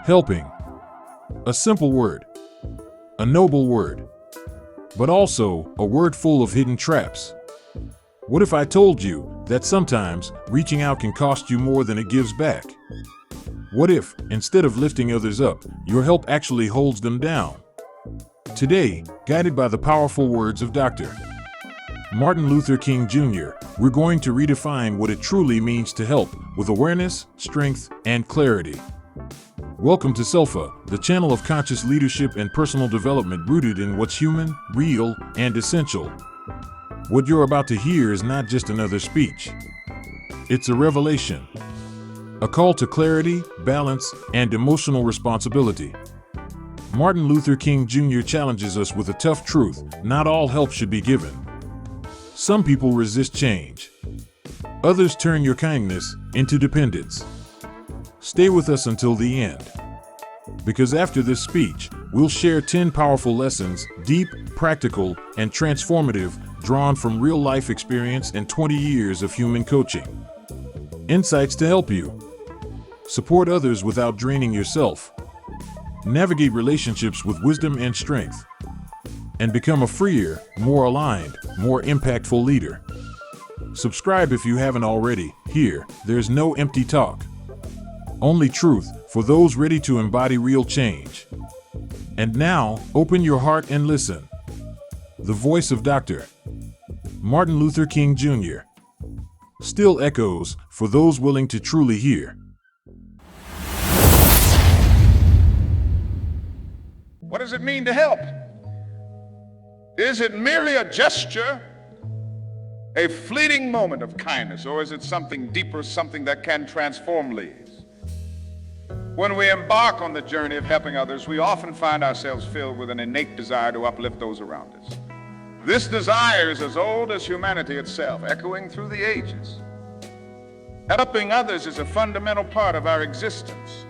Helping. A simple word. A noble word. But also a word full of hidden traps. What if I told you that sometimes reaching out can cost you more than it gives back? What if, instead of lifting others up, your help actually holds them down? Today, guided by the powerful words of Dr. Martin Luther King Jr., we're going to redefine what it truly means to help with awareness, strength, and clarity. Welcome to SELFA, the channel of conscious leadership and personal development rooted in what's human, real, and essential. What you're about to hear is not just another speech. It's a revelation. A call to clarity, balance, and emotional responsibility. Martin Luther King Jr. challenges us with a tough truth: not all help should be given. Some people resist change. Others turn your kindness into dependence. Stay with us until the end. Because after this speech, we'll share 10 powerful lessons, deep, practical, and transformative, drawn from real-life experience and 20 years of human coaching. Insights to help you support others without draining yourself, navigate relationships with wisdom and strength, and become a freer, more aligned, more impactful leader. Subscribe if you haven't already. Here, there's no empty talk. Only truth for those ready to embody real change. And now, open your heart and listen. The voice of Dr. Martin Luther King Jr. still echoes for those willing to truly hear. What does it mean to help? Is it merely a gesture, a fleeting moment of kindness, or is it something deeper, something that can transform lives? When we embark on the journey of helping others, we often find ourselves filled with an innate desire to uplift those around us. This desire is as old as humanity itself, echoing through the ages. Helping others is a fundamental part of our existence,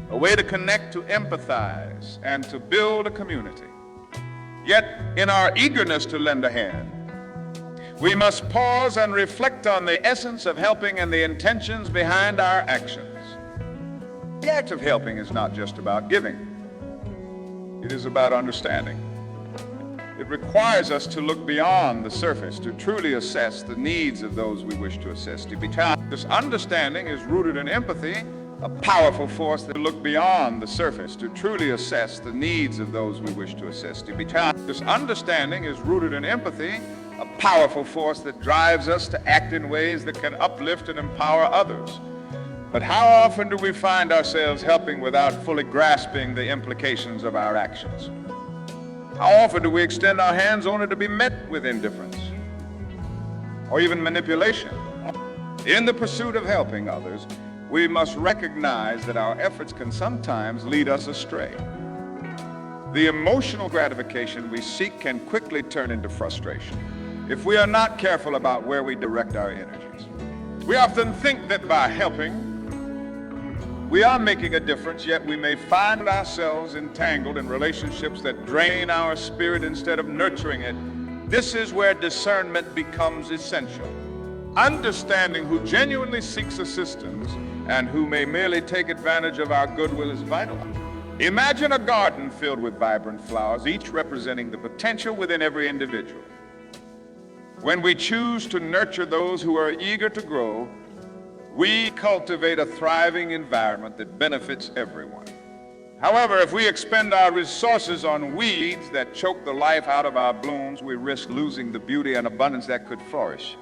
a way to connect, to empathize, and to build a community. Yet, in our eagerness to lend a hand, we must pause and reflect on the essence of helping and the intentions behind our actions. The act of helping is not just about giving. It is about understanding. It requires us to look beyond the surface, to truly assess the needs of those we wish to assist. This understanding is rooted in empathy, a powerful force that look beyond the surface to truly assess the needs of those we wish to assist. This understanding is rooted in empathy, a powerful force that drives us to act in ways that can uplift and empower others. But how often do we find ourselves helping without fully grasping the implications of our actions? How often do we extend our hands only to be met with indifference or even manipulation? In the pursuit of helping others, we must recognize that our efforts can sometimes lead us astray. The emotional gratification we seek can quickly turn into frustration if we are not careful about where we direct our energies. We often think that by helping, we are making a difference, yet we may find ourselves entangled in relationships that drain our spirit instead of nurturing it. This is where discernment becomes essential. Understanding who genuinely seeks assistance and who may merely take advantage of our goodwill is vital. Imagine a garden filled with vibrant flowers, each representing the potential within every individual. When we choose to nurture those who are eager to grow, we cultivate a thriving environment that benefits everyone. However, if we expend our resources on weeds that choke the life out of our blooms, we risk losing the beauty and abundance that could flourish.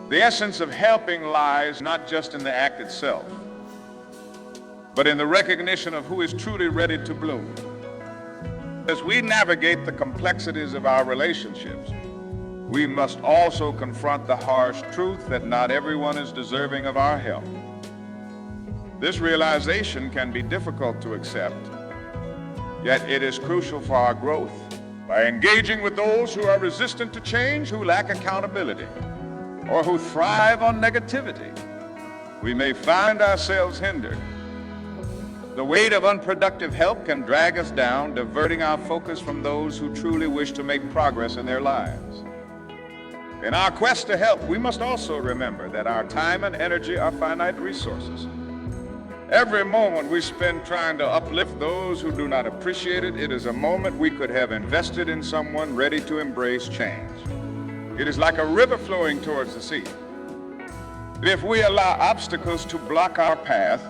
The essence of helping lies not just in the act itself, but in the recognition of who is truly ready to bloom. As we navigate the complexities of our relationships, we must also confront the harsh truth that not everyone is deserving of our help. This realization can be difficult to accept, yet it is crucial for our growth. By engaging with those who are resistant to change, who lack accountability, or who thrive on negativity, we may find ourselves hindered. The weight of unproductive help can drag us down, diverting our focus from those who truly wish to make progress in their lives. In our quest to help, we must also remember that our time and energy are finite resources. Every moment we spend trying to uplift those who do not appreciate it, it is a moment we could have invested in someone ready to embrace change. It is like a river flowing towards the sea. If we allow obstacles to block our path,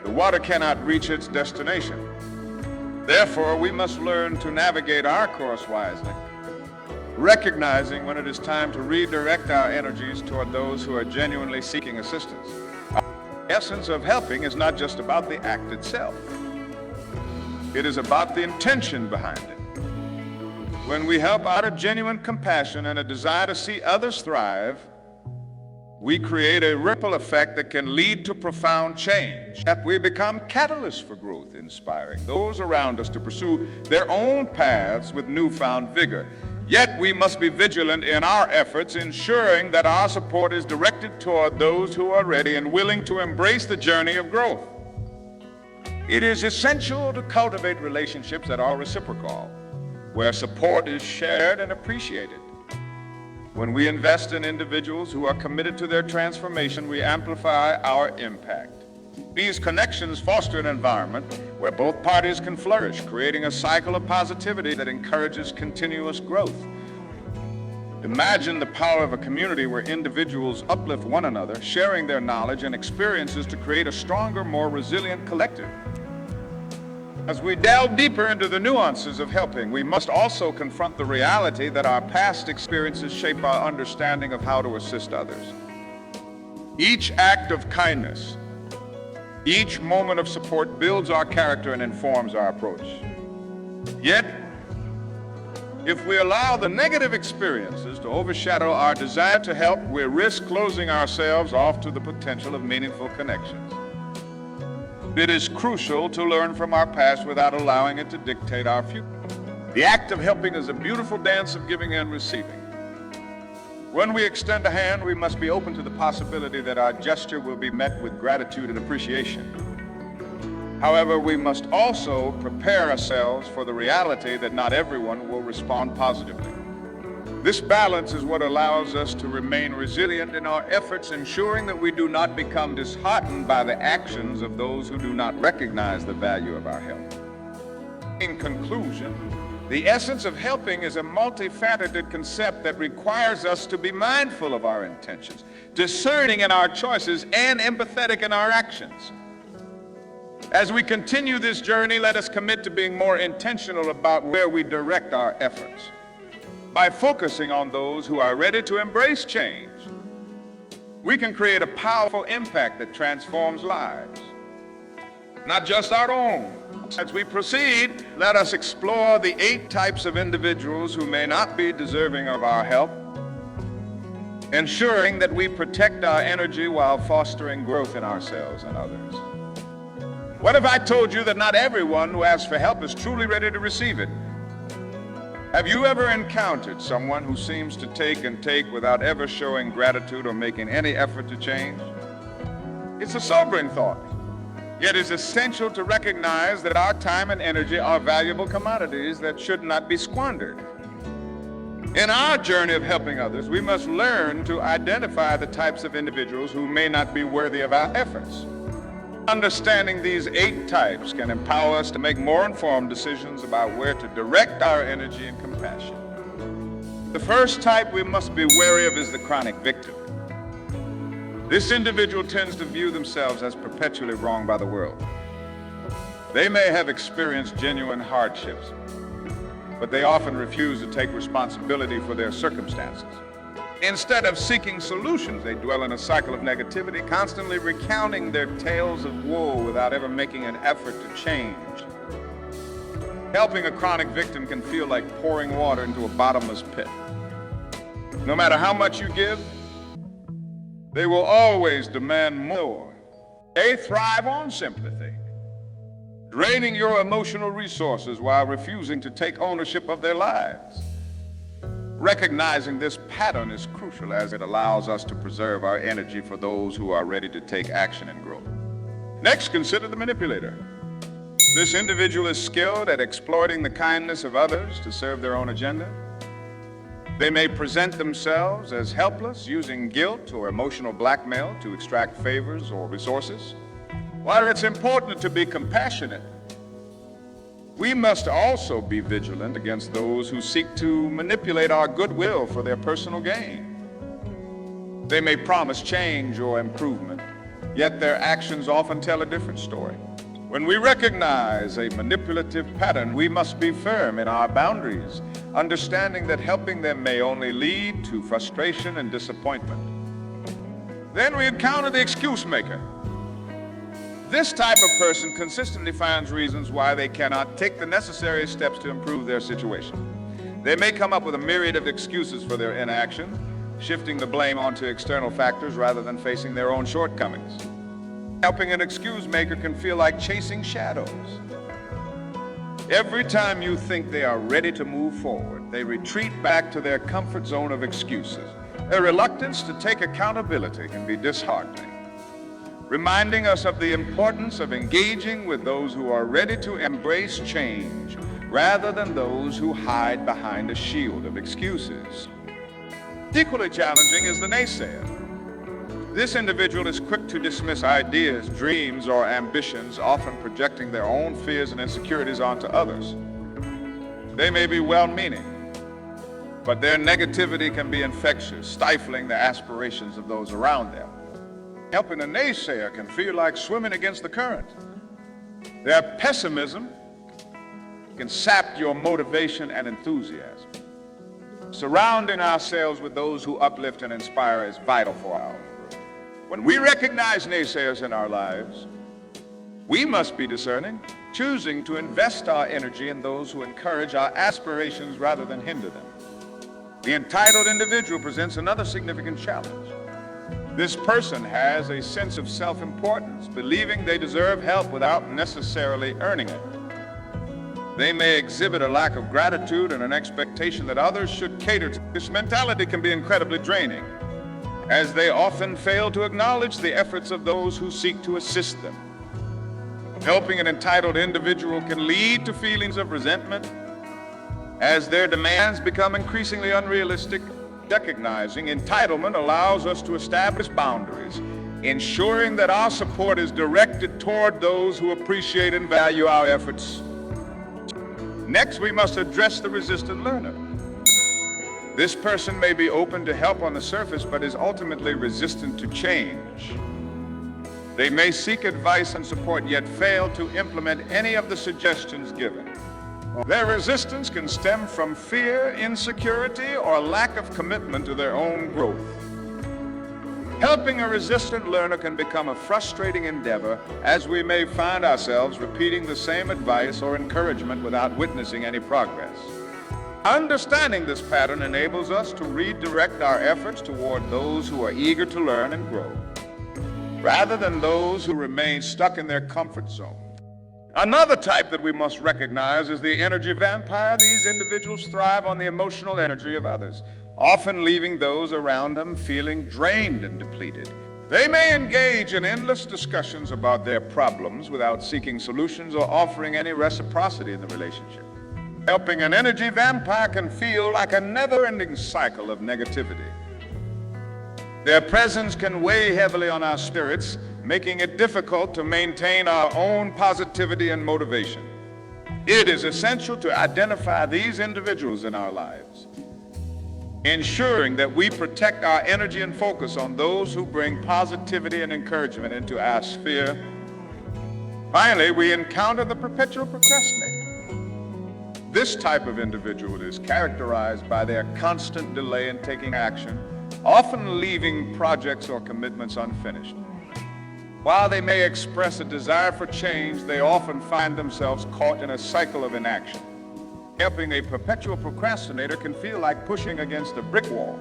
the water cannot reach its destination. Therefore, we must learn to navigate our course wisely, recognizing when it is time to redirect our energies toward those who are genuinely seeking assistance. The essence of helping is not just about the act itself. It is about the intention behind it. When we help out of genuine compassion and a desire to see others thrive, we create a ripple effect that can lead to profound change. That we become catalysts for growth, inspiring those around us to pursue their own paths with newfound vigor. Yet we must be vigilant in our efforts, ensuring that our support is directed toward those who are ready and willing to embrace the journey of growth. It is essential to cultivate relationships that are reciprocal, where support is shared and appreciated. When we invest in individuals who are committed to their transformation, we amplify our impact. These connections foster an environment where both parties can flourish, creating a cycle of positivity that encourages continuous growth. Imagine the power of a community where individuals uplift one another, sharing their knowledge and experiences to create a stronger, more resilient collective. As we delve deeper into the nuances of helping, we must also confront the reality that our past experiences shape our understanding of how to assist others. Each act of kindness, each moment of support builds our character and informs our approach. Yet, if we allow the negative experiences to overshadow our desire to help, we risk closing ourselves off to the potential of meaningful connections. It is crucial to learn from our past without allowing it to dictate our future. The act of helping is a beautiful dance of giving and receiving. When we extend a hand, we must be open to the possibility that our gesture will be met with gratitude and appreciation. However, we must also prepare ourselves for the reality that not everyone will respond positively. This balance is what allows us to remain resilient in our efforts, ensuring that we do not become disheartened by the actions of those who do not recognize the value of our help. In conclusion, the essence of helping is a multifaceted concept that requires us to be mindful of our intentions, discerning in our choices, and empathetic in our actions. As we continue this journey, let us commit to being more intentional about where we direct our efforts. By focusing on those who are ready to embrace change, we can create a powerful impact that transforms lives, not just our own. As we proceed, let us explore the 8 types of individuals who may not be deserving of our help, ensuring that we protect our energy while fostering growth in ourselves and others. What if I told you that not everyone who asks for help is truly ready to receive it? Have you ever encountered someone who seems to take and take without ever showing gratitude or making any effort to change? It's a sobering thought. Yet it's essential to recognize that our time and energy are valuable commodities that should not be squandered. In our journey of helping others, we must learn to identify the types of individuals who may not be worthy of our efforts. Understanding these 8 types can empower us to make more informed decisions about where to direct our energy and compassion. The first type we must be wary of is the chronic victim. This individual tends to view themselves as perpetually wronged by the world. They may have experienced genuine hardships, but they often refuse to take responsibility for their circumstances. Instead of seeking solutions, they dwell in a cycle of negativity, constantly recounting their tales of woe without ever making an effort to change. Helping a chronic victim can feel like pouring water into a bottomless pit. No matter how much you give, they will always demand more. They thrive on sympathy, draining your emotional resources while refusing to take ownership of their lives. Recognizing this pattern is crucial as it allows us to preserve our energy for those who are ready to take action and grow. Next, consider the manipulator. This individual is skilled at exploiting the kindness of others to serve their own agenda. They may present themselves as helpless, using guilt or emotional blackmail to extract favors or resources. While it's important to be compassionate, we must also be vigilant against those who seek to manipulate our goodwill for their personal gain. They may promise change or improvement, yet their actions often tell a different story. When we recognize a manipulative pattern, we must be firm in our boundaries, understanding that helping them may only lead to frustration and disappointment. Then we encounter the excuse maker. This type of person consistently finds reasons why they cannot take the necessary steps to improve their situation. They may come up with a myriad of excuses for their inaction, shifting the blame onto external factors rather than facing their own shortcomings. Helping an excuse maker can feel like chasing shadows. Every time you think they are ready to move forward, they retreat back to their comfort zone of excuses. Their reluctance to take accountability can be disheartening, reminding us of the importance of engaging with those who are ready to embrace change rather than those who hide behind a shield of excuses. Equally challenging is the naysayer. This individual is quick to dismiss ideas, dreams, or ambitions, often projecting their own fears and insecurities onto others. They may be well-meaning, but their negativity can be infectious, stifling the aspirations of those around them. Helping a naysayer can feel like swimming against the current. Their pessimism can sap your motivation and enthusiasm. Surrounding ourselves with those who uplift and inspire is vital for our growth. When we recognize naysayers in our lives, we must be discerning, choosing to invest our energy in those who encourage our aspirations rather than hinder them. The entitled individual presents another significant challenge. This person has a sense of self-importance, believing they deserve help without necessarily earning it. They may exhibit a lack of gratitude and an expectation that others should cater to. This mentality can be incredibly draining, as they often fail to acknowledge the efforts of those who seek to assist them. Helping an entitled individual can lead to feelings of resentment as their demands become increasingly unrealistic. Recognizing entitlement allows us to establish boundaries, ensuring that our support is directed toward those who appreciate and value our efforts. Next, we must address the resistant learner. This person may be open to help on the surface, but is ultimately resistant to change. They may seek advice and support, yet fail to implement any of the suggestions given. Their resistance can stem from fear, insecurity, or lack of commitment to their own growth. Helping a resistant learner can become a frustrating endeavor, as we may find ourselves repeating the same advice or encouragement without witnessing any progress. Understanding this pattern enables us to redirect our efforts toward those who are eager to learn and grow, rather than those who remain stuck in their comfort zone. Another type that we must recognize is the energy vampire. These individuals thrive on the emotional energy of others, often leaving those around them feeling drained and depleted. They may engage in endless discussions about their problems without seeking solutions or offering any reciprocity in the relationship. Helping an energy vampire can feel like a never-ending cycle of negativity. Their presence can weigh heavily on our spirits, making it difficult to maintain our own positivity and motivation. It is essential to identify these individuals in our lives, ensuring that we protect our energy and focus on those who bring positivity and encouragement into our sphere. Finally, we encounter the perpetual procrastinator. This type of individual is characterized by their constant delay in taking action, often leaving projects or commitments unfinished. While they may express a desire for change, they often find themselves caught in a cycle of inaction. Helping a perpetual procrastinator can feel like pushing against a brick wall.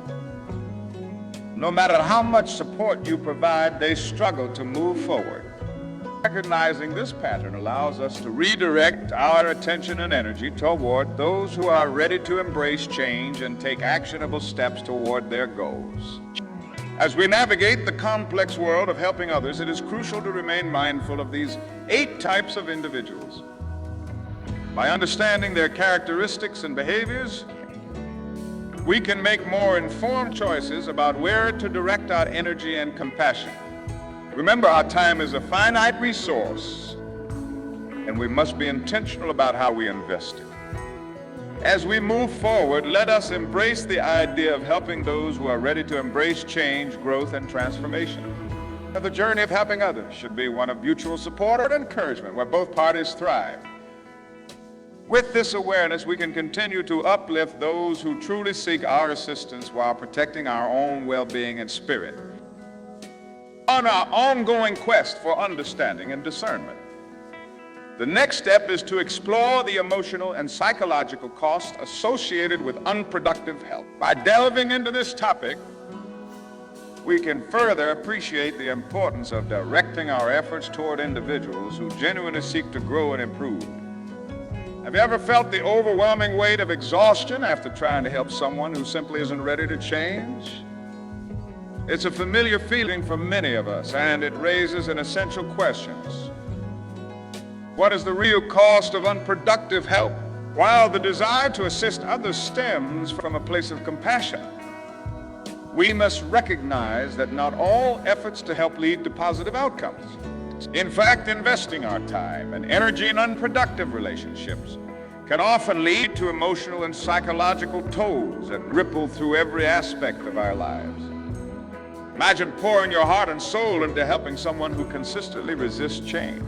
No matter how much support you provide, they struggle to move forward. Recognizing this pattern allows us to redirect our attention and energy toward those who are ready to embrace change and take actionable steps toward their goals. As we navigate the complex world of helping others, it is crucial to remain mindful of these 8 types of individuals. By understanding their characteristics and behaviors, we can make more informed choices about where to direct our energy and compassion. Remember, our time is a finite resource, and we must be intentional about how we invest it. As we move forward, let us embrace the idea of helping those who are ready to embrace change, growth, and transformation. The journey of helping others should be one of mutual support and encouragement, where both parties thrive. With this awareness, we can continue to uplift those who truly seek our assistance while protecting our own well-being and spirit. On our ongoing quest for understanding and discernment, the next step is to explore the emotional and psychological costs associated with unproductive help. By delving into this topic, we can further appreciate the importance of directing our efforts toward individuals who genuinely seek to grow and improve. Have you ever felt the overwhelming weight of exhaustion after trying to help someone who simply isn't ready to change? It's a familiar feeling for many of us, and it raises an essential question. What is the real cost of unproductive help? While the desire to assist others stems from a place of compassion, we must recognize that not all efforts to help lead to positive outcomes. In fact, investing our time and energy in unproductive relationships can often lead to emotional and psychological tolls that ripple through every aspect of our lives. Imagine pouring your heart and soul into helping someone who consistently resists change.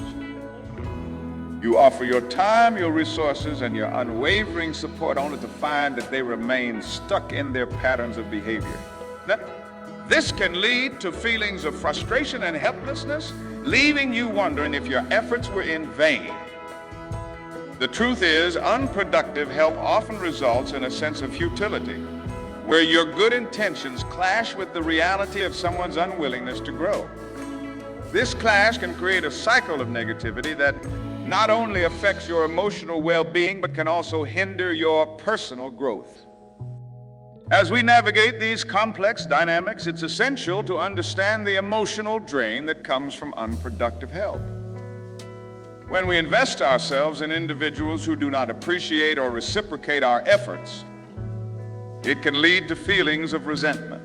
You offer your time, your resources, and your unwavering support only to find that they remain stuck in their patterns of behavior. Now, this can lead to feelings of frustration and helplessness, leaving you wondering if your efforts were in vain. The truth is, unproductive help often results in a sense of futility, where your good intentions clash with the reality of someone's unwillingness to grow. This clash can create a cycle of negativity that not only affects your emotional well-being, but can also hinder your personal growth. As we navigate these complex dynamics, it's essential to understand the emotional drain that comes from unproductive help. When we invest ourselves in individuals who do not appreciate or reciprocate our efforts, it can lead to feelings of resentment.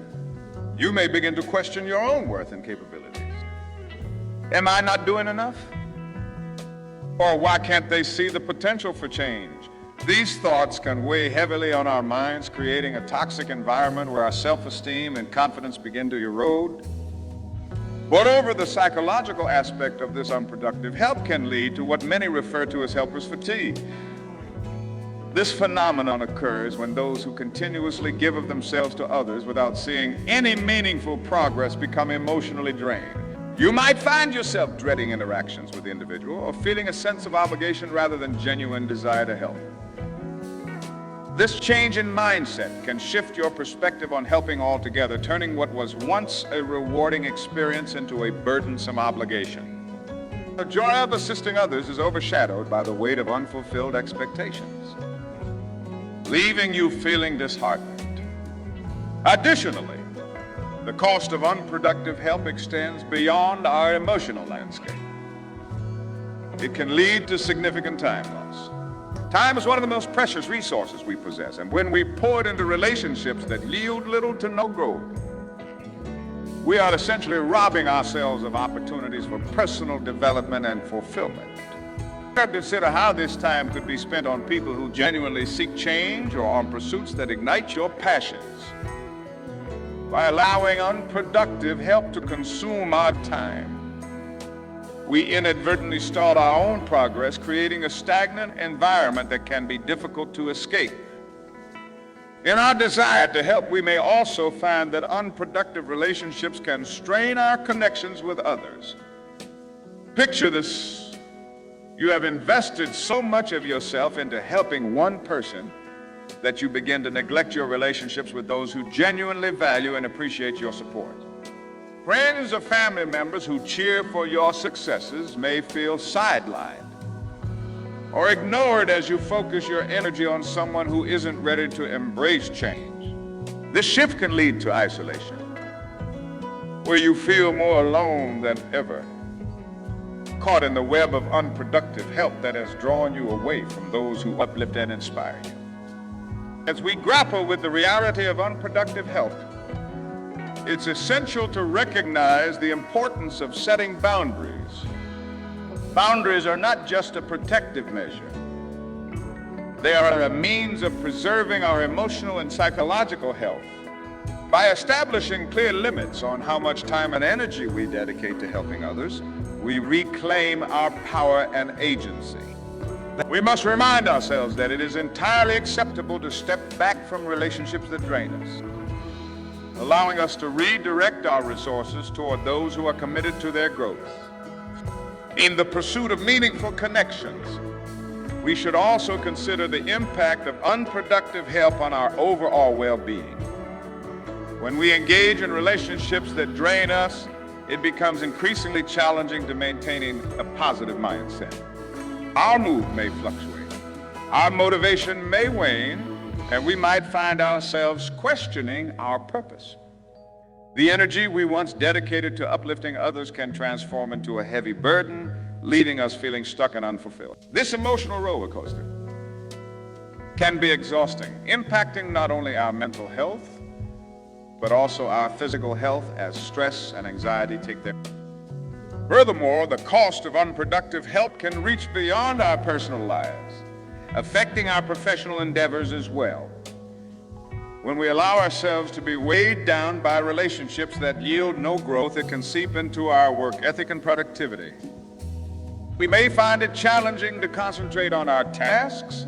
You may begin to question your own worth and capabilities. Am I not doing enough? Or why can't they see the potential for change? These thoughts can weigh heavily on our minds, creating a toxic environment where our self-esteem and confidence begin to erode. Moreover, the psychological aspect of this unproductive help can lead to what many refer to as helper's fatigue. This phenomenon occurs when those who continuously give of themselves to others without seeing any meaningful progress become emotionally drained. You might find yourself dreading interactions with the individual or feeling a sense of obligation rather than genuine desire to help. This change in mindset can shift your perspective on helping altogether, turning what was once a rewarding experience into a burdensome obligation. The joy of assisting others is overshadowed by the weight of unfulfilled expectations, leaving you feeling disheartened. Additionally, the cost of unproductive help extends beyond our emotional landscape. It can lead to significant time loss. Time is one of the most precious resources we possess, and when we pour it into relationships that yield little to no growth, we are essentially robbing ourselves of opportunities for personal development and fulfillment. Consider how this time could be spent on people who genuinely seek change or on pursuits that ignite your passions. By allowing unproductive help to consume our time, we inadvertently stall our own progress, creating a stagnant environment that can be difficult to escape. In our desire to help, we may also find that unproductive relationships can strain our connections with others. Picture this. You have invested so much of yourself into helping one person that you begin to neglect your relationships with those who genuinely value and appreciate your support. Friends or family members who cheer for your successes may feel sidelined or ignored as you focus your energy on someone who isn't ready to embrace change. This shift can lead to isolation, where you feel more alone than ever, caught in the web of unproductive help that has drawn you away from those who uplift and inspire you. As we grapple with the reality of unproductive help, It's essential to recognize the importance of setting boundaries. Boundaries are not just a protective measure. They are a means of preserving our emotional and psychological health. By establishing clear limits on how much time and energy we dedicate to helping others, we reclaim our power and agency. We must remind ourselves that it is entirely acceptable to step back from relationships that drain us, allowing us to redirect our resources toward those who are committed to their growth. In the pursuit of meaningful connections, we should also consider the impact of unproductive help on our overall well-being. When we engage in relationships that drain us, it becomes increasingly challenging to maintain a positive mindset. Our mood may fluctuate, our motivation may wane, and we might find ourselves questioning our purpose. The energy we once dedicated to uplifting others can transform into a heavy burden, leaving us feeling stuck and unfulfilled. This emotional roller coaster can be exhausting, impacting not only our mental health, but also our physical health as stress and anxiety take their. Furthermore, the cost of unproductive help can reach beyond our personal lives, affecting our professional endeavors as well. When we allow ourselves to be weighed down by relationships that yield no growth, it can seep into our work ethic and productivity. We may find it challenging to concentrate on our tasks,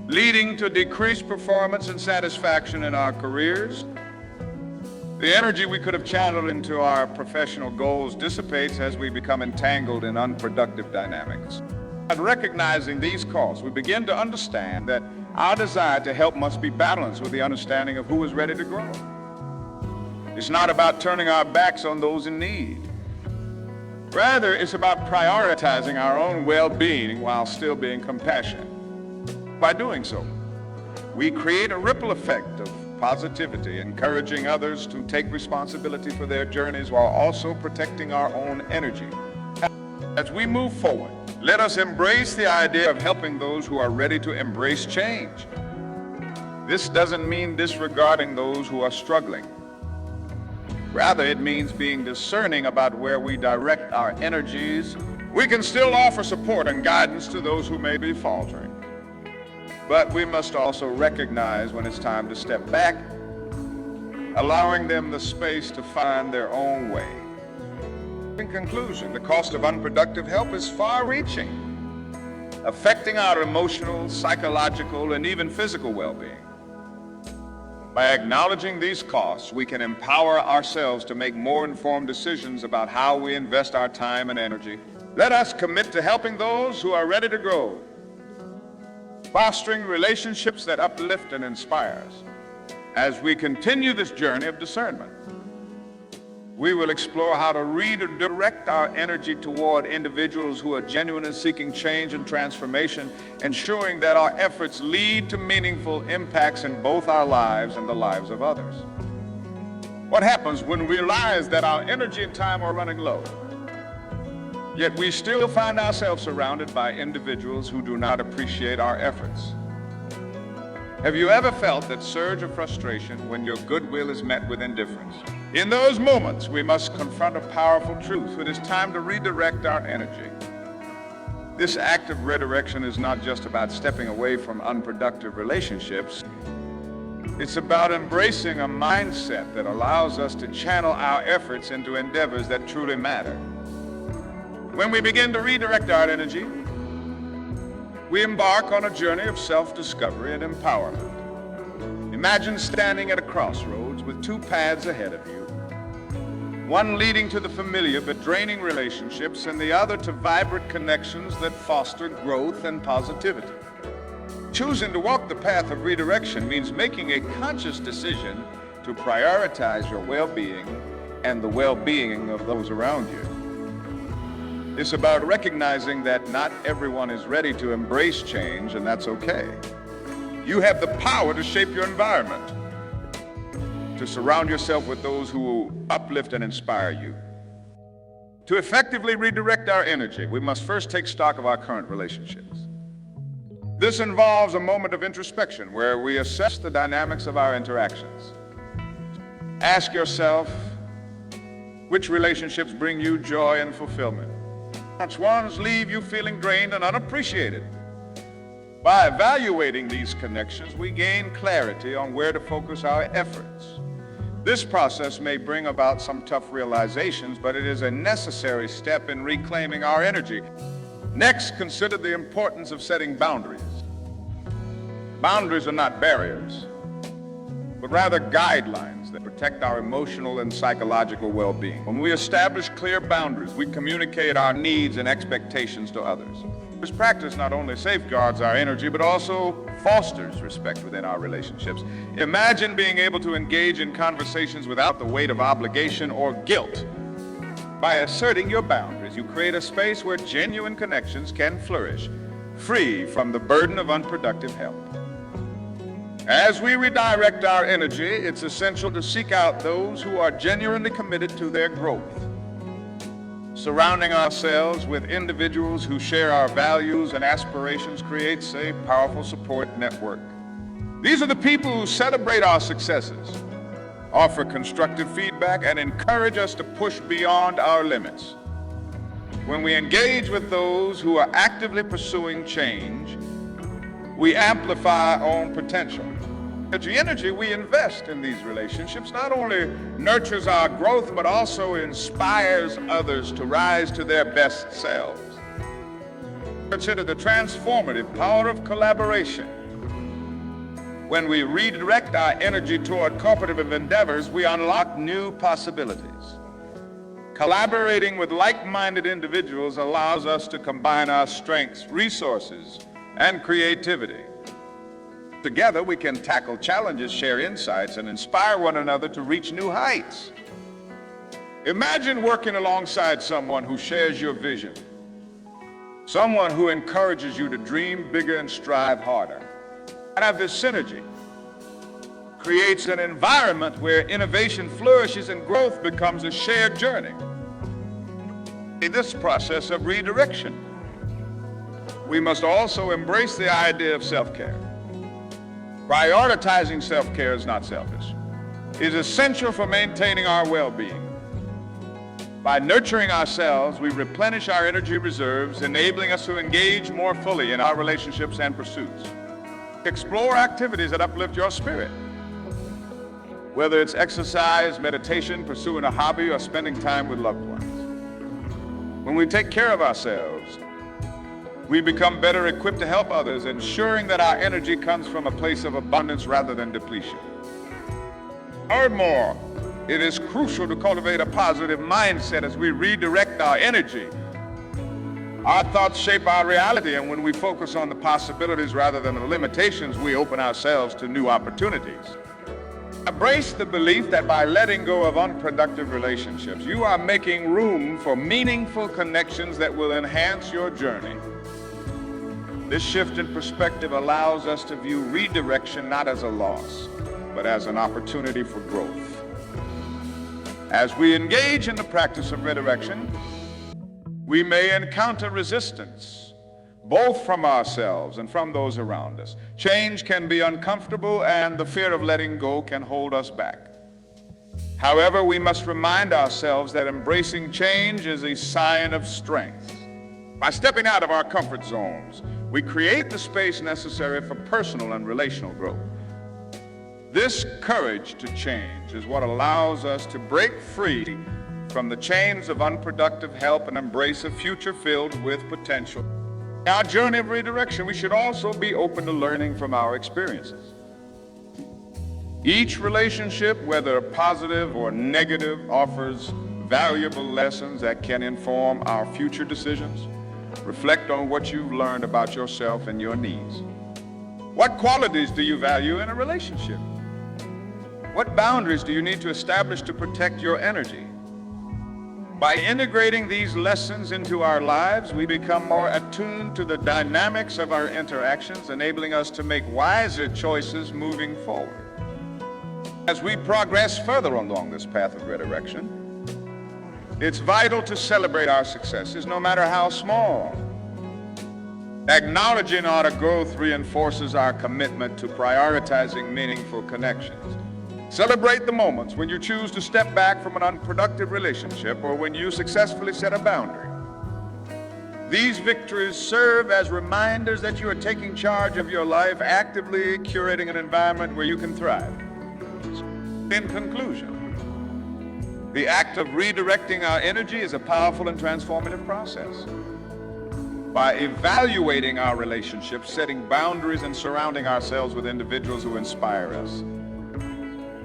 leading to decreased performance and satisfaction in our careers. The energy we could have channeled into our professional goals dissipates as we become entangled in unproductive dynamics. By recognizing these costs, we begin to understand that our desire to help must be balanced with the understanding of who is ready to grow. It's not about turning our backs on those in need. Rather, it's about prioritizing our own well-being while still being compassionate. By doing so, we create a ripple effect of positivity, encouraging others to take responsibility for their journeys while also protecting our own energy. As we move forward, let us embrace the idea of helping those who are ready to embrace change. This doesn't mean disregarding those who are struggling. Rather, it means being discerning about where we direct our energies. We can still offer support and guidance to those who may be faltering. But we must also recognize when it's time to step back, allowing them the space to find their own way. In conclusion, the cost of unproductive help is far-reaching, affecting our emotional, psychological, and even physical well-being. By acknowledging these costs, we can empower ourselves to make more informed decisions about how we invest our time and energy. Let us commit to helping those who are ready to grow, fostering relationships that uplift and inspire us. As we continue this journey of discernment, we will explore how to redirect our energy toward individuals who are genuinely seeking change and transformation, ensuring that our efforts lead to meaningful impacts in both our lives and the lives of others. What happens when we realize that our energy and time are running low, yet we still find ourselves surrounded by individuals who do not appreciate our efforts? Have you ever felt that surge of frustration when your goodwill is met with indifference? In those moments, we must confront a powerful truth. It is time to redirect our energy. This act of redirection is not just about stepping away from unproductive relationships. It's about embracing a mindset that allows us to channel our efforts into endeavors that truly matter. When we begin to redirect our energy, we embark on a journey of self-discovery and empowerment. Imagine standing at a crossroads with two paths ahead of you, one leading to the familiar but draining relationships and the other to vibrant connections that foster growth and positivity. Choosing to walk the path of redirection means making a conscious decision to prioritize your well-being and the well-being of those around you. It's about recognizing that not everyone is ready to embrace change, and that's okay. You have the power to shape your environment, to surround yourself with those who will uplift and inspire you. To effectively redirect our energy, we must first take stock of our current relationships. This involves a moment of introspection where we assess the dynamics of our interactions. Ask yourself, which relationships bring you joy and fulfillment? Which ones leave you feeling drained and unappreciated? By evaluating these connections, we gain clarity on where to focus our efforts. This process may bring about some tough realizations, but it is a necessary step in reclaiming our energy. Next, consider the importance of setting boundaries. Boundaries are not barriers, but rather guidelines that protect our emotional and psychological well-being. When we establish clear boundaries, we communicate our needs and expectations to others. This practice not only safeguards our energy, but also fosters respect within our relationships. Imagine being able to engage in conversations without the weight of obligation or guilt. By asserting your boundaries, you create a space where genuine connections can flourish, free from the burden of unproductive help. As we redirect our energy, it's essential to seek out those who are genuinely committed to their growth. Surrounding ourselves with individuals who share our values and aspirations creates a powerful support network. These are the people who celebrate our successes, offer constructive feedback, and encourage us to push beyond our limits. When we engage with those who are actively pursuing change, we amplify our own potential. The energy we invest in these relationships not only nurtures our growth, but also inspires others to rise to their best selves. Consider the transformative power of collaboration. When we redirect our energy toward cooperative endeavors, we unlock new possibilities. Collaborating with like-minded individuals allows us to combine our strengths, resources, and creativity. Together, we can tackle challenges, share insights, and inspire one another to reach new heights. Imagine working alongside someone who shares your vision, someone who encourages you to dream bigger and strive harder. And have this synergy creates an environment where innovation flourishes and growth becomes a shared journey. In this process of redirection, we must also embrace the idea of self-care. Prioritizing self-care is not selfish. It is essential for maintaining our well-being. By nurturing ourselves, we replenish our energy reserves, enabling us to engage more fully in our relationships and pursuits. Explore activities that uplift your spirit. Whether it's exercise, meditation, pursuing a hobby, or spending time with loved ones. When we take care of ourselves, we become better equipped to help others, ensuring that our energy comes from a place of abundance rather than depletion. Furthermore, it is crucial to cultivate a positive mindset as we redirect our energy. Our thoughts shape our reality, and when we focus on the possibilities rather than the limitations, we open ourselves to new opportunities. Embrace the belief that by letting go of unproductive relationships, you are making room for meaningful connections that will enhance your journey. This shift in perspective allows us to view redirection not as a loss, but as an opportunity for growth. As we engage in the practice of redirection, we may encounter resistance, both from ourselves and from those around us. Change can be uncomfortable, and the fear of letting go can hold us back. However, we must remind ourselves that embracing change is a sign of strength. By stepping out of our comfort zones, we create the space necessary for personal and relational growth. This courage to change is what allows us to break free from the chains of unproductive help and embrace a future filled with potential. In our journey of redirection, we should also be open to learning from our experiences. Each relationship, whether positive or negative, offers valuable lessons that can inform our future decisions. Reflect on what you've learned about yourself and your needs. What qualities do you value in a relationship? What boundaries do you need to establish to protect your energy? By integrating these lessons into our lives, we become more attuned to the dynamics of our interactions, enabling us to make wiser choices moving forward. As we progress further along this path of redirection, it's vital to celebrate our successes, no matter how small. Acknowledging our growth reinforces our commitment to prioritizing meaningful connections. Celebrate the moments when you choose to step back from an unproductive relationship or when you successfully set a boundary. These victories serve as reminders that you are taking charge of your life, actively curating an environment where you can thrive. In conclusion, the act of redirecting our energy is a powerful and transformative process. By evaluating our relationships, setting boundaries, and surrounding ourselves with individuals who inspire us,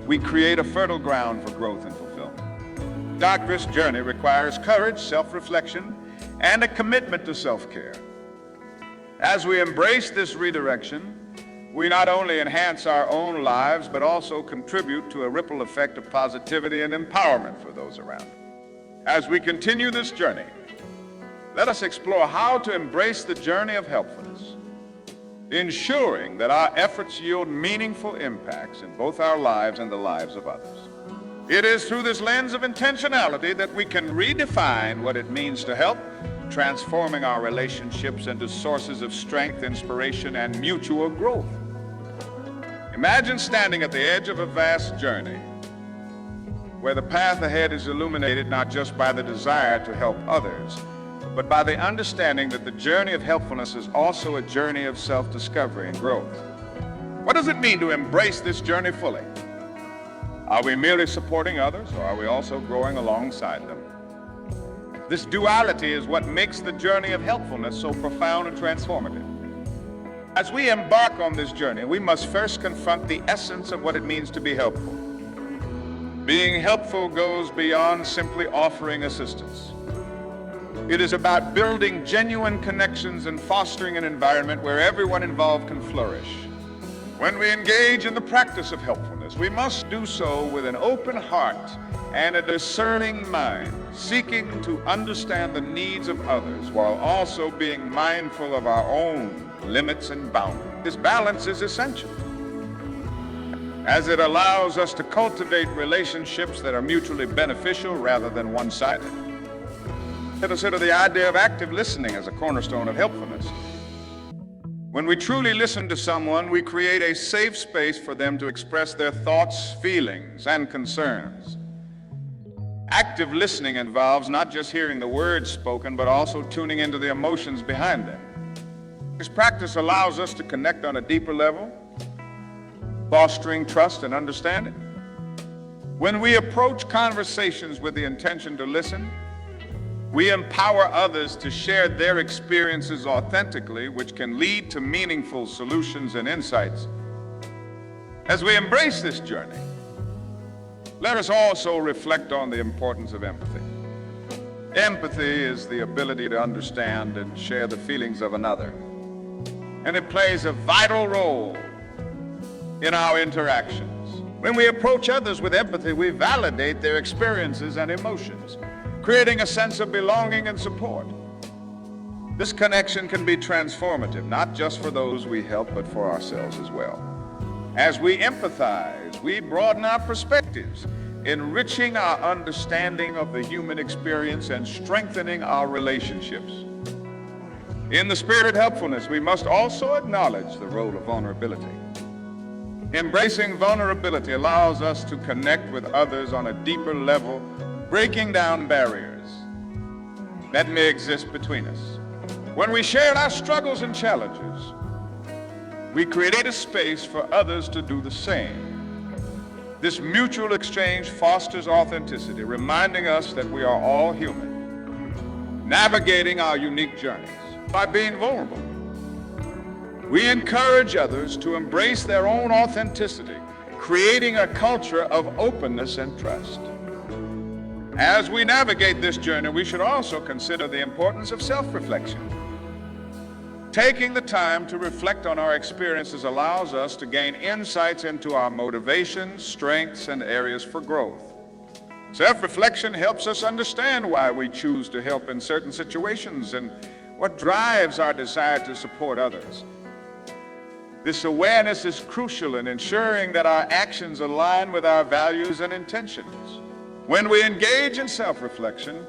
we create a fertile ground for growth and fulfillment. This journey requires courage, self-reflection, and a commitment to self-care. As we embrace this redirection, we not only enhance our own lives, but also contribute to a ripple effect of positivity and empowerment for those around us. As we continue this journey, let us explore how to embrace the journey of helpfulness, ensuring that our efforts yield meaningful impacts in both our lives and the lives of others. It is through this lens of intentionality that we can redefine what it means to help, transforming our relationships into sources of strength, inspiration, and mutual growth. Imagine standing at the edge of a vast journey where the path ahead is illuminated not just by the desire to help others, but by the understanding that the journey of helpfulness is also a journey of self-discovery and growth. What does it mean to embrace this journey fully? Are we merely supporting others, or are we also growing alongside them? This duality is what makes the journey of helpfulness so profound and transformative. As we embark on this journey, we must first confront the essence of what it means to be helpful. Being helpful goes beyond simply offering assistance. It is about building genuine connections and fostering an environment where everyone involved can flourish. When we engage in the practice of helpfulness, we must do so with an open heart and a discerning mind, seeking to understand the needs of others while also being mindful of our own limits and boundaries. This balance is essential, as it allows us to cultivate relationships that are mutually beneficial rather than one-sided. Consider the idea of active listening as a cornerstone of helpfulness. When we truly listen to someone, we create a safe space for them to express their thoughts, feelings, and concerns. Active listening involves not just hearing the words spoken, but also tuning into the emotions behind them. This practice allows us to connect on a deeper level, fostering trust and understanding. When we approach conversations with the intention to listen, we empower others to share their experiences authentically, which can lead to meaningful solutions and insights. As we embrace this journey, let us also reflect on the importance of empathy. Empathy is the ability to understand and share the feelings of another, and it plays a vital role in our interactions. When we approach others with empathy, we validate their experiences and emotions, creating a sense of belonging and support. This connection can be transformative, not just for those we help, but for ourselves as well. As we empathize, we broaden our perspectives, enriching our understanding of the human experience and strengthening our relationships. In the spirit of helpfulness, we must also acknowledge the role of vulnerability. Embracing vulnerability allows us to connect with others on a deeper level, breaking down barriers that may exist between us. When we share our struggles and challenges, we create a space for others to do the same. This mutual exchange fosters authenticity, reminding us that we are all human, navigating our unique journeys. By being vulnerable, we encourage others to embrace their own authenticity, creating a culture of openness and trust. As we navigate this journey, we should also consider the importance of self-reflection. Taking the time to reflect on our experiences allows us to gain insights into our motivations, strengths, and areas for growth. Self-reflection helps us understand why we choose to help in certain situations and what drives our desire to support others. This awareness is crucial in ensuring that our actions align with our values and intentions. When we engage in self-reflection,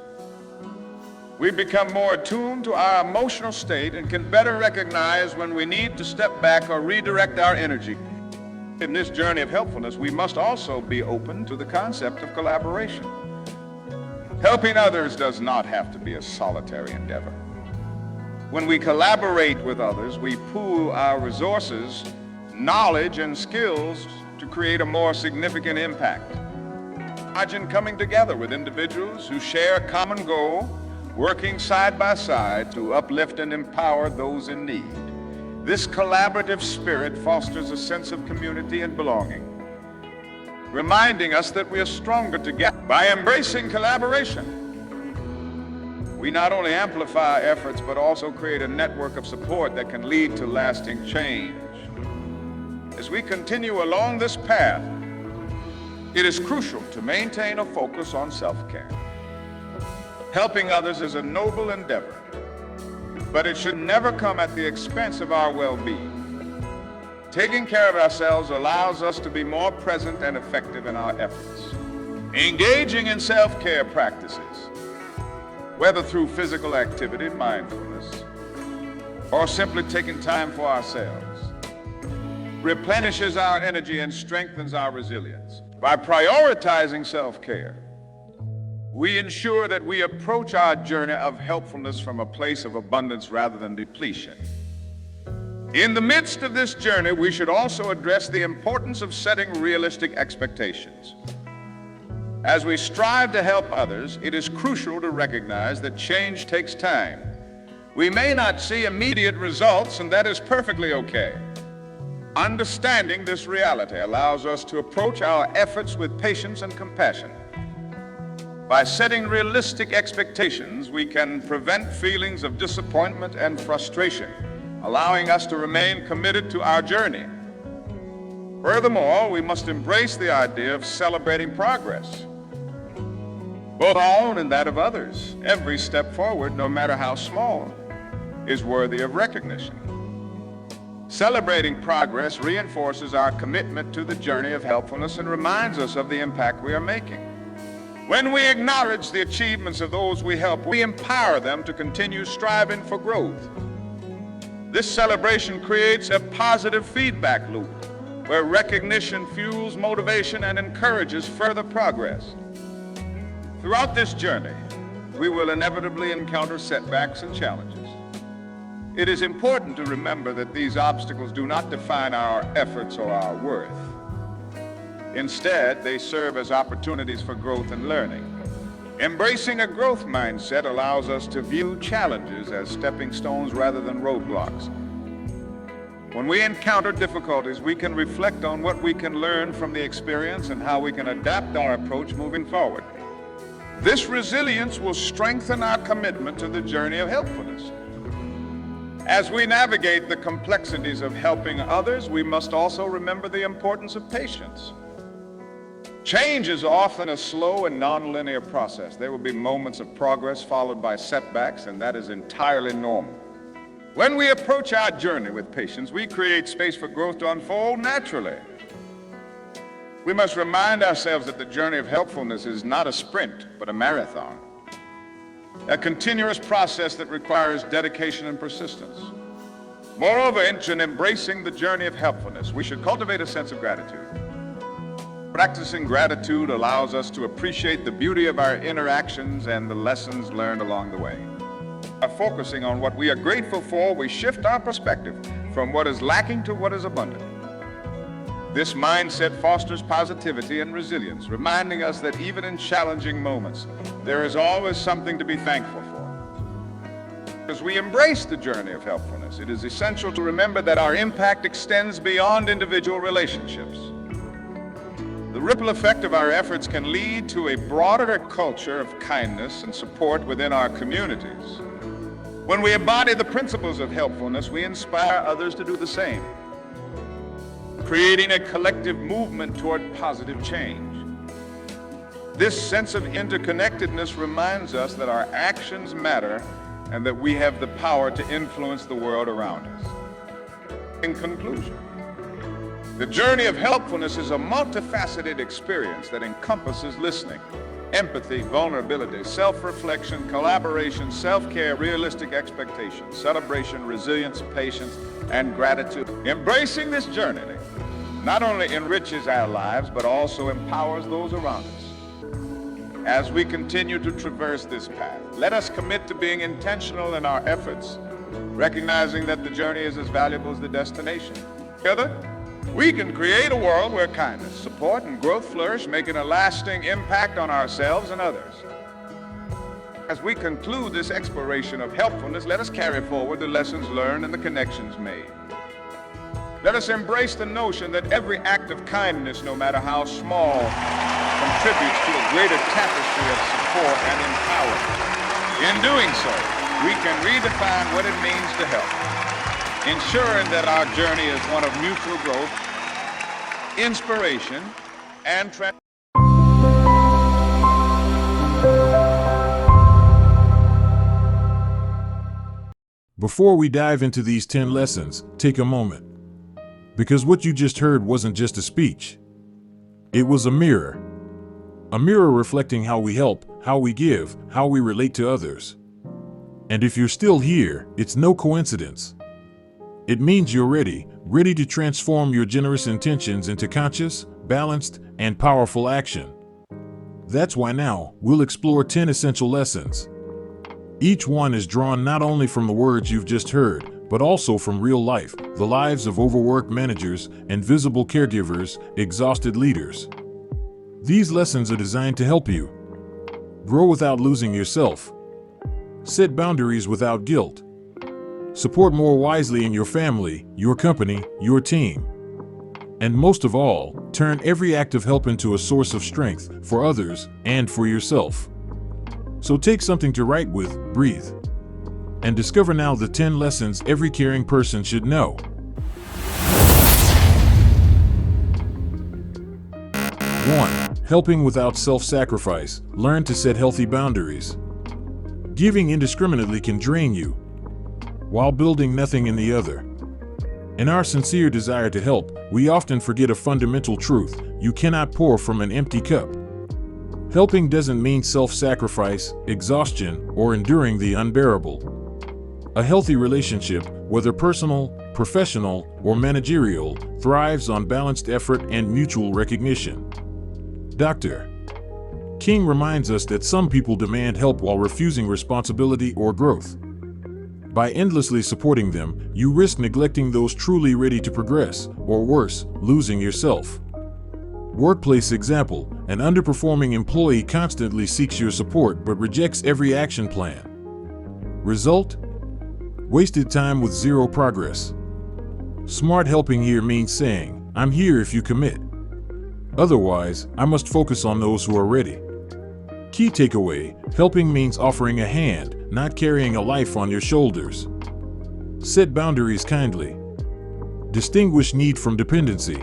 we become more attuned to our emotional state and can better recognize when we need to step back or redirect our energy. In this journey of helpfulness, we must also be open to the concept of collaboration. Helping others does not have to be a solitary endeavor. When we collaborate with others, we pool our resources, knowledge, and skills to create a more significant impact. Imagine coming together with individuals who share a common goal, working side by side to uplift and empower those in need. This collaborative spirit fosters a sense of community and belonging, reminding us that we are stronger together. By embracing collaboration, we not only amplify our efforts, but also create a network of support that can lead to lasting change. As we continue along this path, it is crucial to maintain a focus on self-care. Helping others is a noble endeavor, but it should never come at the expense of our well-being. Taking care of ourselves allows us to be more present and effective in our efforts. Engaging in self-care practices, whether through physical activity, mindfulness, or simply taking time for ourselves, replenishes our energy and strengthens our resilience. By prioritizing self-care, we ensure that we approach our journey of helpfulness from a place of abundance rather than depletion. In the midst of this journey, we should also address the importance of setting realistic expectations. As we strive to help others, it is crucial to recognize that change takes time. We may not see immediate results, and that is perfectly okay. Understanding this reality allows us to approach our efforts with patience and compassion. By setting realistic expectations, we can prevent feelings of disappointment and frustration, allowing us to remain committed to our journey. Furthermore, we must embrace the idea of celebrating progress, both our own and that of others. Every step forward, no matter how small, is worthy of recognition. Celebrating progress reinforces our commitment to the journey of helpfulness and reminds us of the impact we are making. When we acknowledge the achievements of those we help, we empower them to continue striving for growth. This celebration creates a positive feedback loop where recognition fuels motivation and encourages further progress. Throughout this journey, we will inevitably encounter setbacks and challenges. It is important to remember that these obstacles do not define our efforts or our worth. Instead, they serve as opportunities for growth and learning. Embracing a growth mindset allows us to view challenges as stepping stones rather than roadblocks. When we encounter difficulties, we can reflect on what we can learn from the experience and how we can adapt our approach moving forward. This resilience will strengthen our commitment to the journey of helpfulness. As we navigate the complexities of helping others, we must also remember the importance of patience. Change is often a slow and nonlinear process. There will be moments of progress followed by setbacks, and that is entirely normal. When we approach our journey with patience, we create space for growth to unfold naturally. We must remind ourselves that the journey of helpfulness is not a sprint, but a marathon. A continuous process that requires dedication and persistence. Moreover, in embracing the journey of helpfulness, we should cultivate a sense of gratitude. Practicing gratitude allows us to appreciate the beauty of our interactions and the lessons learned along the way. By focusing on what we are grateful for, we shift our perspective from what is lacking to what is abundant. This mindset fosters positivity and resilience, reminding us that even in challenging moments, there is always something to be thankful for. As we embrace the journey of helpfulness, it is essential to remember that our impact extends beyond individual relationships. The ripple effect of our efforts can lead to a broader culture of kindness and support within our communities. When we embody the principles of helpfulness, we inspire others to do the same, creating a collective movement toward positive change. This sense of interconnectedness reminds us that our actions matter and that we have the power to influence the world around us. In conclusion, the journey of helpfulness is a multifaceted experience that encompasses listening, empathy, vulnerability, self-reflection, collaboration, self-care, realistic expectations, celebration, resilience, patience, and gratitude. Embracing this journey not only enriches our lives, but also empowers those around us. As we continue to traverse this path, let us commit to being intentional in our efforts, recognizing that the journey is as valuable as the destination. Together, we can create a world where kindness, support, and growth flourish, making a lasting impact on ourselves and others. As we conclude this exploration of helpfulness, let us carry forward the lessons learned and the connections made. Let us embrace the notion that every act of kindness, no matter how small, contributes to a greater tapestry of support and empowerment. In doing so, we can redefine what it means to help, ensuring that our journey is one of mutual growth, inspiration, and transformation. Before we dive into these 10 lessons, take a moment. Because what you just heard wasn't just a speech. It was a mirror. A mirror reflecting how we help, how we give, how we relate to others. And if you're still here, it's no coincidence. It means you're ready to transform your generous intentions into conscious, balanced, and powerful action. That's why now, we'll explore 10 essential lessons. Each one is drawn not only from the words you've just heard, but also from real life, the lives of overworked managers, invisible caregivers, exhausted leaders. These lessons are designed to help you grow without losing yourself, set boundaries without guilt, support more wisely in your family, your company, your team, and most of all, turn every act of help into a source of strength for others and for yourself. So take something to write with, breathe, and discover now the 10 lessons every caring person should know. 1. Helping without self-sacrifice. Learn to set healthy boundaries. Giving indiscriminately can drain you, while building nothing in the other. In our sincere desire to help, we often forget a fundamental truth: you cannot pour from an empty cup. Helping doesn't mean self-sacrifice, exhaustion, or enduring the unbearable. A healthy relationship, whether personal, professional, or managerial, thrives on balanced effort and mutual recognition. Dr. King reminds us that some people demand help while refusing responsibility or growth. By endlessly supporting them, you risk neglecting those truly ready to progress, or worse, losing yourself. Workplace example: an underperforming employee constantly seeks your support but rejects every action plan. Result? Wasted time with zero progress. Smart helping here means saying, "I'm here if you commit. Otherwise, I must focus on those who are ready." Key takeaway: helping means offering a hand, not carrying a life on your shoulders. Set boundaries kindly. Distinguish need from dependency.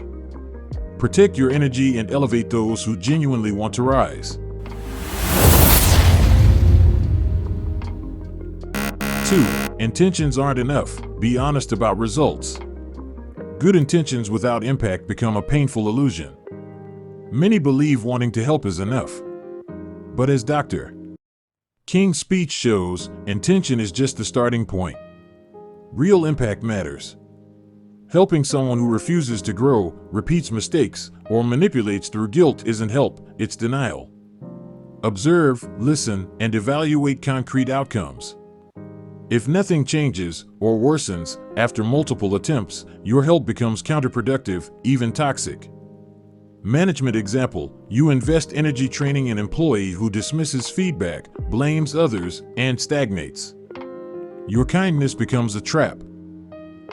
Protect your energy and elevate those who genuinely want to rise. 2. Intentions aren't enough. Be honest about results. Good intentions without impact become a painful illusion. Many believe wanting to help is enough. But as Dr. King's speech shows, intention is just the starting point. Real impact matters. Helping someone who refuses to grow, repeats mistakes, or manipulates through guilt isn't help, it's denial. Observe, listen, and evaluate concrete outcomes. If nothing changes, or worsens, after multiple attempts, your help becomes counterproductive, even toxic. Management example: you invest energy training an employee who dismisses feedback, blames others, and stagnates. Your kindness becomes a trap.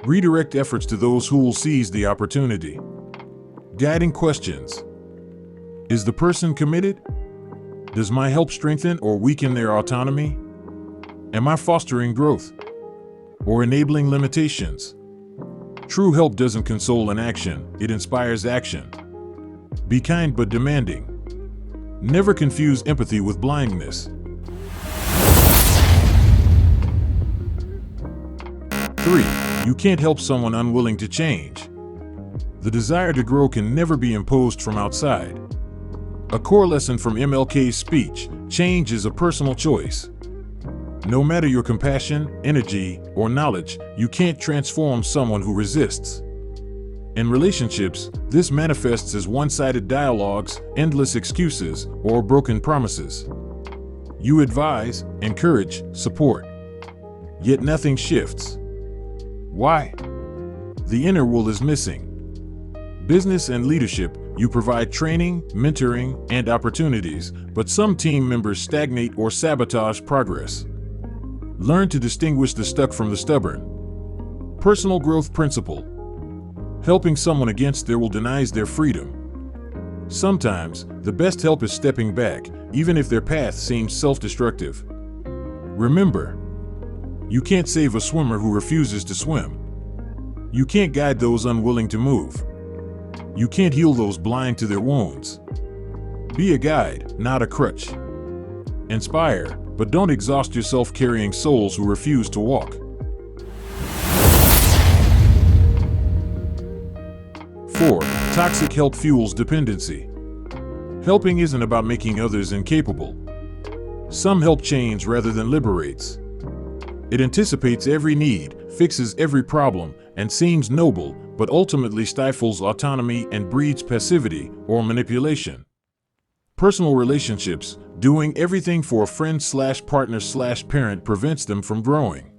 Redirect efforts to those who will seize the opportunity. Guiding questions: is the person committed? Does my help strengthen or weaken their autonomy? Am I fostering growth or enabling limitations? True help doesn't console inaction, it inspires action. Be kind but demanding. Never confuse empathy with blindness. 3. You can't help someone unwilling to change. The desire to grow can never be imposed from outside. A core lesson from MLK's speech: change is a personal choice. No matter your compassion, energy, or knowledge, you can't transform someone who resists. In relationships, this manifests as one-sided dialogues, endless excuses, or broken promises. You advise, encourage, support. Yet nothing shifts. Why? The inner wool is missing. Business and leadership, you provide training, mentoring, and opportunities, but some team members stagnate or sabotage progress. Learn to distinguish the stuck from the stubborn. Personal growth principle. Helping someone against their will denies their freedom. Sometimes, the best help is stepping back, even if their path seems self-destructive. Remember, you can't save a swimmer who refuses to swim. You can't guide those unwilling to move. You can't heal those blind to their wounds. Be a guide, not a crutch. Inspire, but don't exhaust yourself carrying souls who refuse to walk. 4. Toxic help fuels dependency. Helping isn't about making others incapable. Some help change rather than liberates. It anticipates every need, fixes every problem, and seems noble, but ultimately stifles autonomy and breeds passivity or manipulation. Personal relationships, doing everything for a friend/partner/parent prevents them from growing.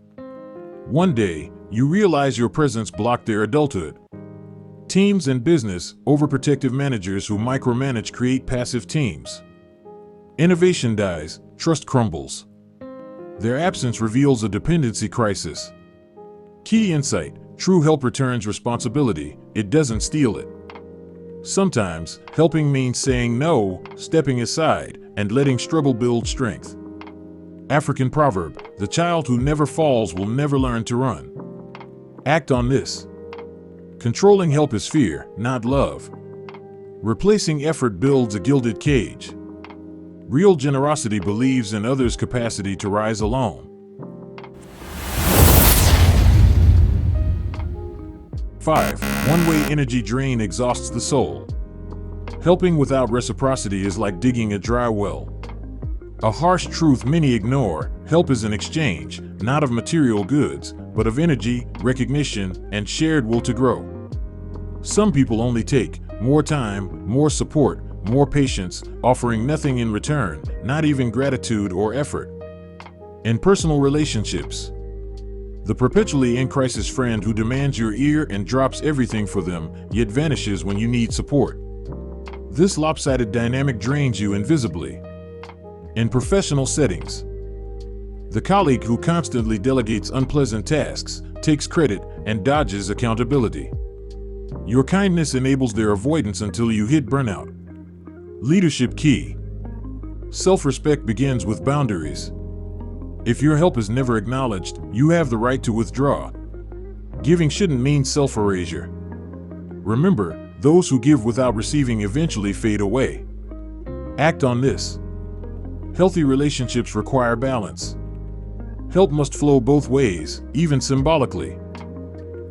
One day, you realize your presence blocked their adulthood. Teams and business, overprotective managers who micromanage create passive teams. Innovation dies, trust crumbles. Their absence reveals a dependency crisis. Key insight: true help returns responsibility, it doesn't steal it. Sometimes, helping means saying no, stepping aside, and letting struggle build strength. African proverb: the child who never falls will never learn to run. Act on this. Controlling help is fear, not love. Replacing effort builds a gilded cage. Real generosity believes in others' capacity to rise alone. 5. One-way energy drain exhausts the soul. Helping without reciprocity is like digging a dry well. A harsh truth many ignore: help is an exchange, not of material goods, but of energy, recognition, and shared will to grow. Some people only take more time, more support, more patience, offering nothing in return, not even gratitude or effort. In personal relationships, the perpetually in crisis friend who demands your ear and drops everything for them, yet vanishes when you need support. This lopsided dynamic drains you invisibly. In professional settings, the colleague who constantly delegates unpleasant tasks, takes credit, and dodges accountability. Your kindness enables their avoidance until you hit burnout. Leadership key. Self-respect begins with boundaries. If your help is never acknowledged, you have the right to withdraw. Giving shouldn't mean self-erasure. Remember, those who give without receiving eventually fade away. Act on this. Healthy relationships require balance. Help must flow both ways, even symbolically.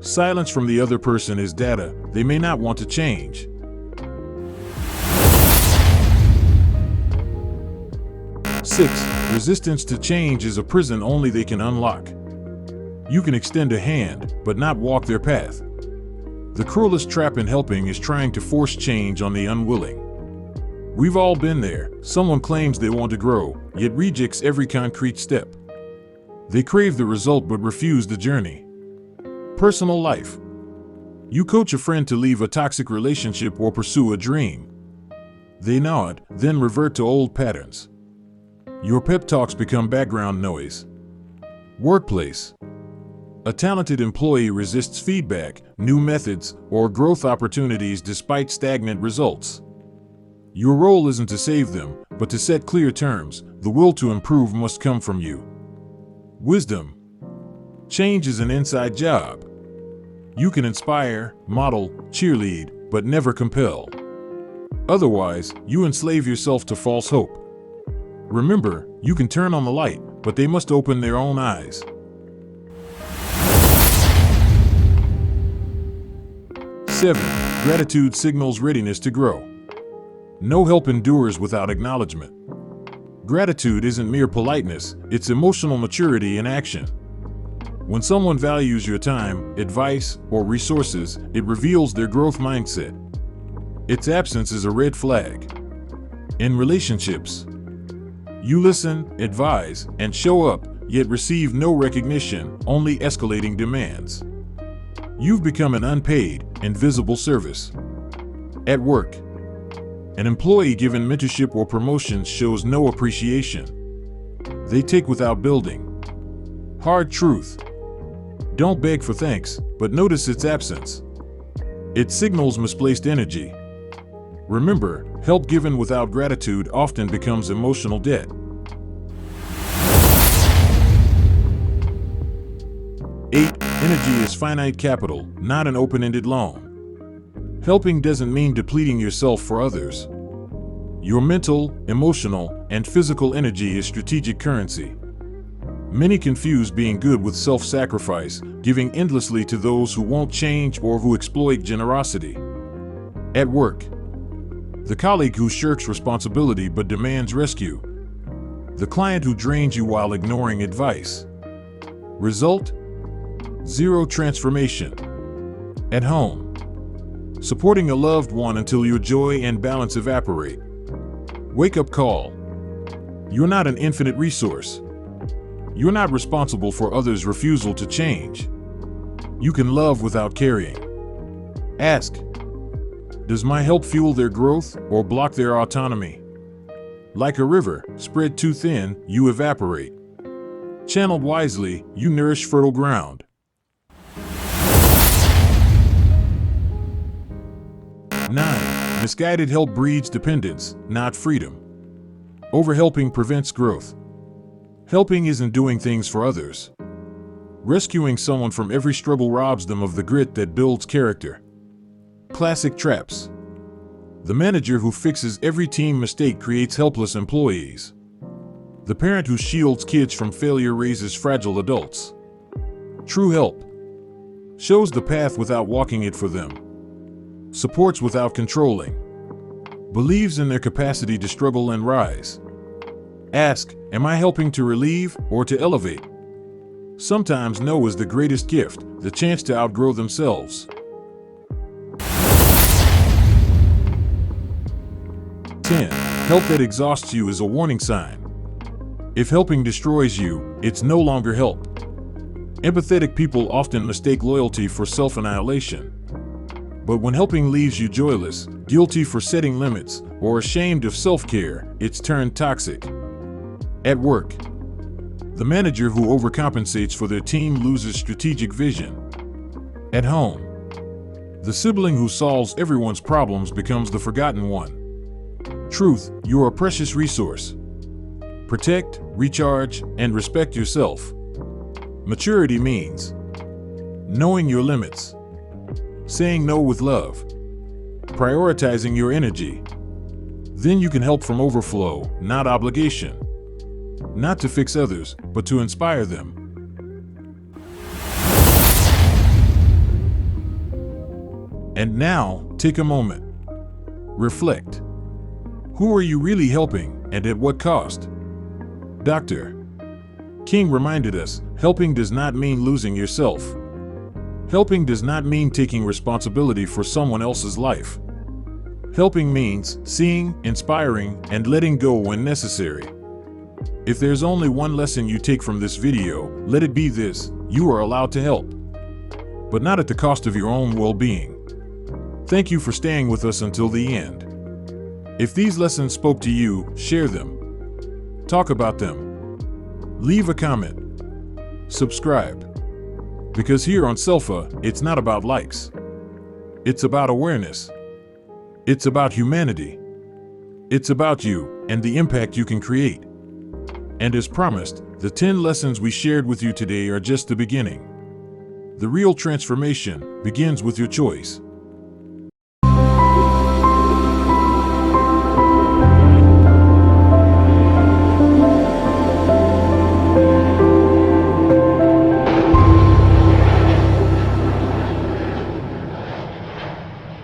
Silence from the other person is data they may not want to change. 6. Resistance to change is a prison only they can unlock. You can extend a hand, but not walk their path. The cruelest trap in helping is trying to force change on the unwilling. We've all been there. Someone claims they want to grow, yet rejects every concrete step. They crave the result but refuse the journey. Personal life. You coach a friend to leave a toxic relationship or pursue a dream. They nod, then revert to old patterns. Your pep talks become background noise. Workplace. A talented employee resists feedback, new methods, or growth opportunities despite stagnant results. Your role isn't to save them, but to set clear terms. The will to improve must come from you. Wisdom. Change is an inside job. You can inspire, model, cheerlead, but never compel. Otherwise, you enslave yourself to false hope. Remember, you can turn on the light, but they must open their own eyes. 7. Gratitude signals readiness to grow. No help endures without acknowledgement. Gratitude isn't mere politeness, it's emotional maturity in action. When someone values your time, advice, or resources, it reveals their growth mindset. Its absence is a red flag. In relationships, you listen, advise, and show up, yet receive no recognition, only escalating demands. You've become an unpaid, invisible service. At work, an employee given mentorship or promotions shows no appreciation. They take without building. Hard truth. Don't beg for thanks, but notice its absence. It signals misplaced energy. Remember, help given without gratitude often becomes emotional debt. 8. Energy is finite capital, not an open-ended loan. Helping doesn't mean depleting yourself for others. Your mental, emotional, and physical energy is strategic currency. Many confuse being good with self-sacrifice, giving endlessly to those who won't change or who exploit generosity. At work, the colleague who shirks responsibility but demands rescue. The client who drains you while ignoring advice. Result? Zero transformation. At home, supporting a loved one until your joy and balance evaporate. Wake-up call. You're not an infinite resource. You're not responsible for others' refusal to change. You can love without carrying. Ask, does my help fuel their growth or block their autonomy? Like a river, spread too thin, you evaporate. Channeled wisely, you nourish fertile ground. 9. Misguided help breeds dependence, not freedom. Overhelping prevents growth. Helping isn't doing things for others. Rescuing someone from every struggle robs them of the grit that builds character. Classic traps. The manager who fixes every team mistake creates helpless employees. The parent who shields kids from failure raises fragile adults. True help shows the path without walking it for them. Supports without controlling. Believes in their capacity to struggle and rise. Ask, am I helping to relieve or to elevate? Sometimes no is the greatest gift, the chance to outgrow themselves. 10. Help that exhausts you is a warning sign. If helping destroys you, it's no longer help. Empathetic people often mistake loyalty for self-annihilation. But when helping leaves you joyless, guilty for setting limits, or ashamed of self-care, it's turned toxic. At work, the manager who overcompensates for their team loses strategic vision. At home, the sibling who solves everyone's problems becomes the forgotten one. Truth, you're a precious resource. Protect, recharge, and respect yourself. Maturity means knowing your limits, saying no with love, prioritizing your energy. Then you can help from overflow, not obligation. Not to fix others, but to inspire them. And now, take a moment. Reflect. Who are you really helping, and at what cost? Dr. King reminded us, helping does not mean losing yourself. Helping does not mean taking responsibility for someone else's life. Helping means seeing, inspiring, and letting go when necessary. If there's only one lesson you take from this video, let it be this: you are allowed to help, but not at the cost of your own well-being. Thank you for staying with us until the end. If these lessons spoke to you, share them. Talk about them. Leave a comment. Subscribe. Because here on Selfa, it's not about likes. It's about awareness. It's about humanity. It's about you and the impact you can create. And as promised, the 10 lessons we shared with you today are just the beginning. The real transformation begins with your choice.